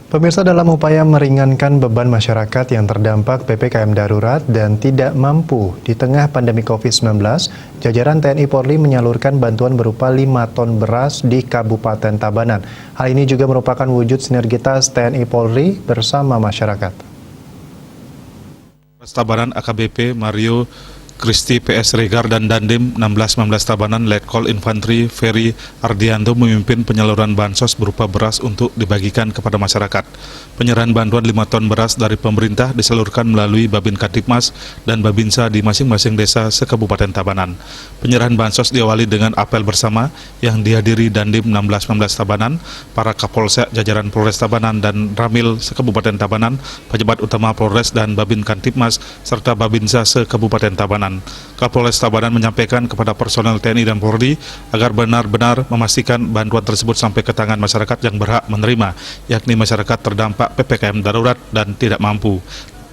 Pemirsa, dalam upaya meringankan beban masyarakat yang terdampak PPKM darurat dan tidak mampu di tengah pandemi COVID-19, jajaran TNI Polri menyalurkan bantuan berupa 5 ton beras di Kabupaten Tabanan. Hal ini juga merupakan wujud sinergitas TNI Polri bersama masyarakat. Tabanan AKBP Mario Kristi PS Regar dan Dandim 1619 Tabanan Letkol Infantri Ferry Ardianto memimpin penyaluran bansos berupa beras untuk dibagikan kepada masyarakat. Penyerahan bantuan 5 ton beras dari pemerintah disalurkan melalui Babin Kantipmas dan Babinsa di masing-masing desa se-Kabupaten Tabanan. Penyerahan bansos diawali dengan apel bersama yang dihadiri Dandim 1619 Tabanan, para Kapolsek jajaran Polres Tabanan dan Ramil se-Kabupaten Tabanan, pejabat utama Polres dan Babin Kantipmas serta Babinsa se-Kabupaten Tabanan. Kapolres Tabanan menyampaikan kepada personel TNI dan Polri agar benar-benar memastikan bantuan tersebut sampai ke tangan masyarakat yang berhak menerima, yakni masyarakat terdampak PPKM darurat dan tidak mampu.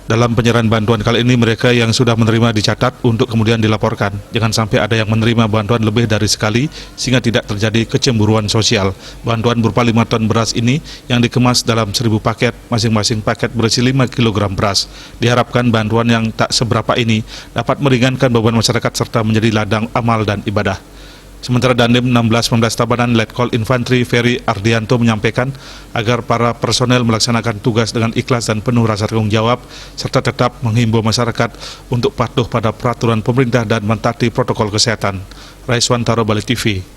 Dalam penyerahan bantuan kali ini, mereka yang sudah menerima dicatat untuk kemudian dilaporkan. Jangan sampai ada yang menerima bantuan lebih dari sekali sehingga tidak terjadi kecemburuan sosial. Bantuan berupa 5 ton beras ini yang dikemas dalam 1000 paket, masing-masing paket berisi 5 kg beras. Diharapkan bantuan yang tak seberapa ini dapat meringankan beban masyarakat serta menjadi ladang amal dan ibadah. Sementara Dandim 1619 Tabanan Letkol Infantri Ferry Ardianto menyampaikan agar para personel melaksanakan tugas dengan ikhlas dan penuh rasa tanggung jawab, serta tetap menghimbau masyarakat untuk patuh pada peraturan pemerintah dan mentaati protokol kesehatan. Raiswantaro, Bali TV.